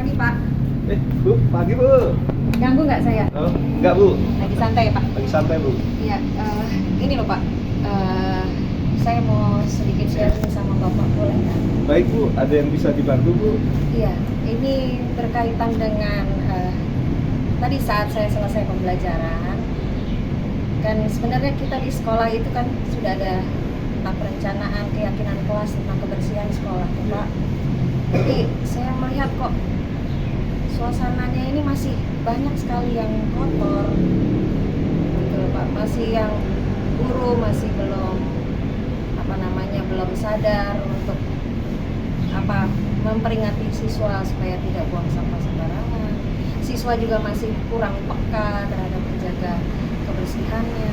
Pagi, Pak. Bu, pagi Bu. Ganggu nggak saya? Oh, enggak Bu. Lagi santai ya, Pak? Lagi santai Bu. Iya, ini loh, Pak. Saya mau sedikit sharing sama Bapak, boleh nggak? Baik Bu, ada yang bisa dibantu Bu? Iya, ini berkaitan dengan tadi saat saya selesai pembelajaran. Kan sebenarnya kita di sekolah itu kan sudah ada tentang perencanaan, keyakinan kelas tentang kebersihan sekolah, tuh, Pak. Tapi saya melihat kok suasananya ini masih banyak sekali yang kotor, gitu loh, Pak. Masih yang guru masih belum belum sadar untuk memperingati siswa supaya tidak buang sampah sembarangan. Siswa juga masih kurang peka terhadap menjaga kebersihannya.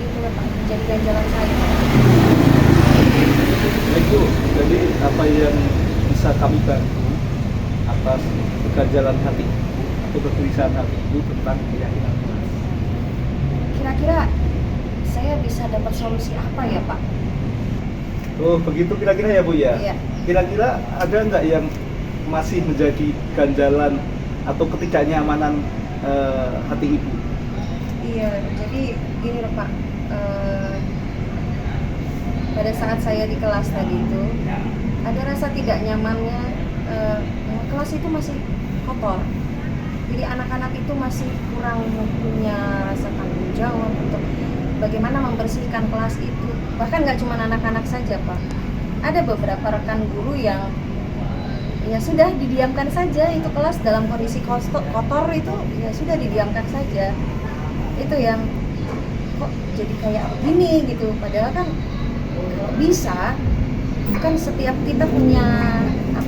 Itu loh, Pak, menjadi ganjalan saya. Baik Bu, jadi apa yang bisa kami bantu atas keganjalan hati atau kegelisahan hati Ibu tentang keyakinan kelas? Kira-kira saya bisa dapat solusi apa ya, Pak? Oh begitu kira-kira ya Bu ya? Iya. Kira-kira ada nggak yang masih menjadi ganjalan atau ketidaknyamanan hati Ibu? Iya, jadi gini loh, Pak. Pada saat saya di kelas tadi itu ada rasa tidak nyamannya, kelas itu masih kotor. Jadi anak-anak itu masih kurang punya rasa tanggung jawab untuk bagaimana membersihkan kelas itu. Bahkan nggak cuma anak-anak saja, Pak. Ada beberapa rekan guru yang ya sudah didiamkan saja itu kelas dalam kondisi kotor itu, ya sudah didiamkan saja. Itu yang kok jadi kayak begini gitu. Padahal kan kalau bisa kan setiap kita punya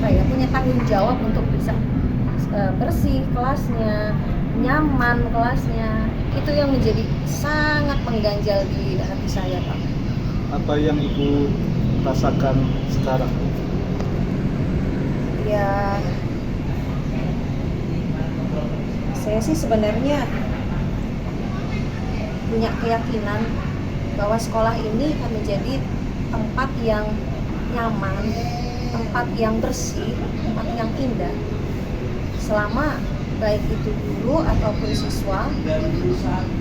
punya tanggung jawab untuk bisa bersih kelasnya, nyaman kelasnya. Itu yang menjadi sangat mengganjal di hati saya, Pak. Apa yang Ibu rasakan sekarang? Ya, saya sih sebenarnya punya keyakinan bahwa sekolah ini akan menjadi tempat yang nyaman, tempat yang bersih, tempat yang indah. Selama baik itu guru ataupun siswa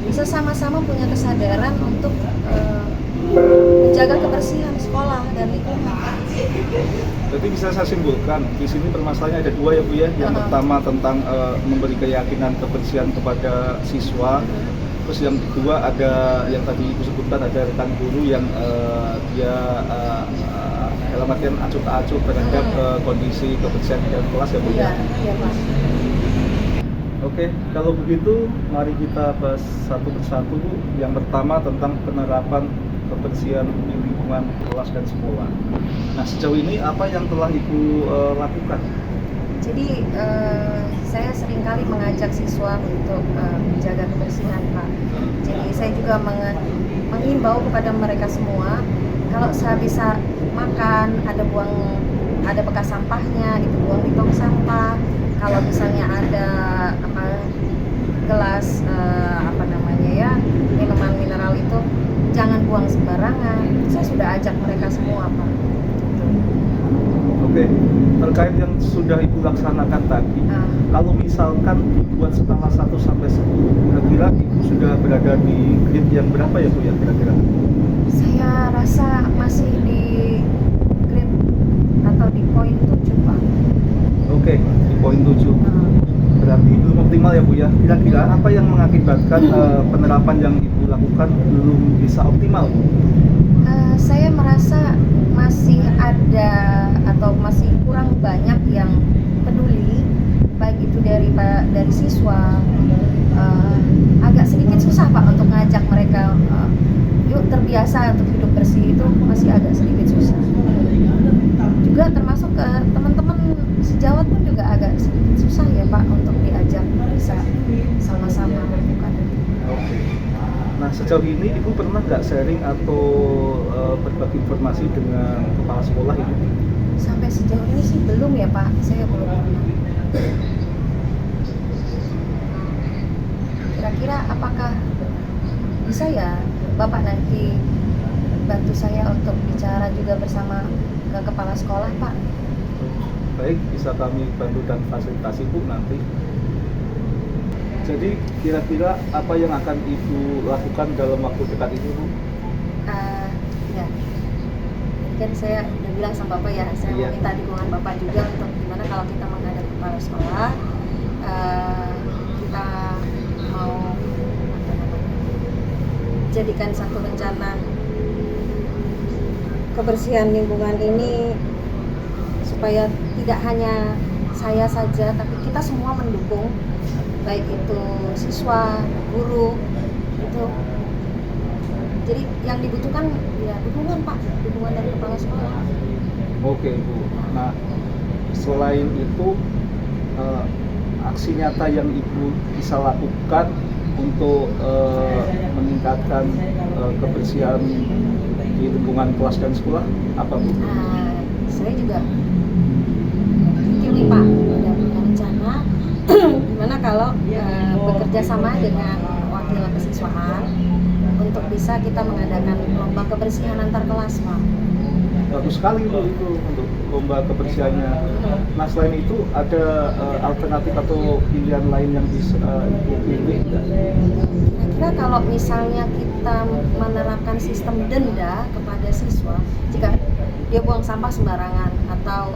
bisa sama-sama punya kesadaran untuk menjaga kebersihan sekolah dan lingkungan. Jadi bisa saya simpulkan di sini permasalahannya ada dua ya Bu ya. Yang pertama tentang memberi keyakinan kebersihan kepada siswa. Terus yang kedua ada yang tadi Ibu sebutkan, ada rekan guru yang dia dalam artian acuh tak acuh terhadap kondisi kebersihan di dalam kelas ya Bu ya. Iya, Pak. Oke, kalau begitu mari kita bahas satu persatu Bu. Yang pertama tentang penerapan kebersihan di lingkungan kelas dan sekolah. Nah sejauh ini apa yang telah Ibu lakukan? Jadi saya seringkali mengajak siswa untuk menjaga kebersihan, Pak. Jadi saya juga menghimbau kepada mereka semua, kalau sehabis makan ada bekas sampahnya, itu buang di tong sampah. Kalau misalnya ada gelas minuman mineral itu jangan buang sembarangan. Saya sudah ajak mereka semua, Pak. Oke, terkait yang sudah Ibu laksanakan tadi, kalau misalkan dibuat skala 1 sampai 10, kira-kira Ibu sudah berada di grade yang berapa ya Bu ya kira-kira? Saya rasa masih di grade atau di poin 7, Pak. Oke, di poin 7. Berarti belum optimal ya Bu ya. Kira-kira apa yang mengakibatkan penerapan yang Ibu lakukan belum bisa optimal Bu? Saya merasa masih ada atau masih kurang banyak yang peduli, baik itu dari siswa. Agak sedikit susah, Pak, untuk ngajak mereka yuk terbiasa untuk hidup bersih, itu masih agak sedikit susah. Juga termasuk ke teman-teman sejawat pun juga agak sedikit susah ya, Pak, untuk diajak bisa sama-sama melakukan. Oke. Nah sejauh ini Ibu pernah nggak sharing atau berbagi informasi dengan kepala sekolah Ibu? Sampai sejauh ini sih belum ya, Pak, saya belum pernah. Kira-kira apakah bisa ya Bapak nanti bantu saya untuk bicara juga bersama ke kepala sekolah, Pak? Baik, bisa kami bantu dan fasilitasi Bu nanti. Jadi kira-kira apa yang akan Ibu lakukan dalam waktu dekat ini Bu? Ya, kan saya udah bilang sama Bapak ya, saya Iya. mau minta dukungan Bapak juga untuk gimana kalau kita menghadap kepala sekolah, kita mau apa namanya, jadikan satu rencana kebersihan lingkungan ini supaya tidak hanya saya saja, tapi kita semua mendukung, baik itu siswa, guru, itu. Jadi yang dibutuhkan ya dukungan Pak, dukungan dari kepala sekolah. Oke Bu. Nah, selain itu aksi nyata yang Ibu bisa lakukan untuk meningkatkan kebersihan di lingkungan kelas dan sekolah apa Bu? Saya juga pikir nih Pak, udah punya rencana gimana kalau bekerja sama dengan wakil kesiswaan untuk bisa kita mengadakan lomba kebersihan antar kelas Pak. Bagus sekali Bu itu untuk lomba kebersihannya. Nah, selain itu ada alternatif atau pilihan lain yang bisa Ibu pilih nggak? Kira-kira kalau misalnya kita menerapkan sistem denda kepada siswa jika dia buang sampah sembarangan atau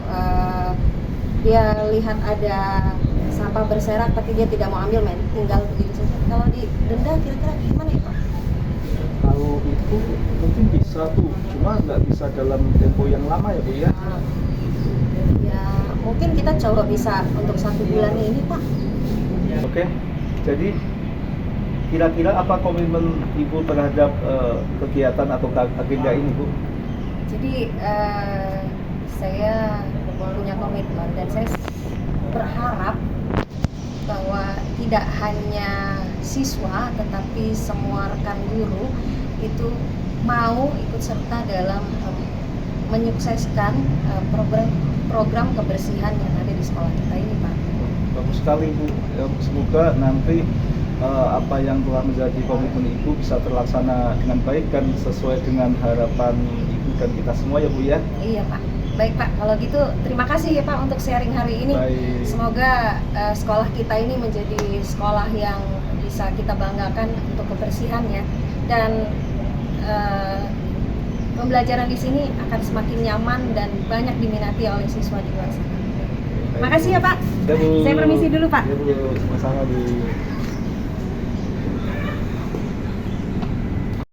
dia lihat ada sampah berserak tapi dia tidak mau ambil, tinggal begitu saja. Kalau di denda kira-kira gimana ya Pak? Kalau itu mungkin bisa tuh, cuma nggak bisa dalam tempo yang lama ya Bu ya. Ya mungkin kita coba bisa untuk 1 bulan ini Pak. Oke, jadi kira-kira apa komitmen Ibu terhadap kegiatan atau agenda ini Bu? Jadi saya punya komitmen dan saya berharap bahwa tidak hanya siswa tetapi semua rekan guru itu mau ikut serta dalam menyukseskan program kebersihan yang ada di sekolah kita ini Pak. Bagus sekali Bu. Ya, semoga nanti apa yang telah menjadi komitmen Ibu bisa terlaksana dengan baik dan sesuai dengan harapan Ibu dan kita semua ya Bu ya. Iya Pak. Baik Pak, kalau gitu terima kasih ya Pak untuk sharing hari ini. Baik. Semoga sekolah kita ini menjadi sekolah yang bisa kita banggakan untuk kebersihannya dan pembelajaran di sini akan semakin nyaman dan banyak diminati oleh siswa di luar sana. Makasih ya Pak. Ya, Bu. Saya permisi dulu Pak. Ya Bu, sama-sama Bu.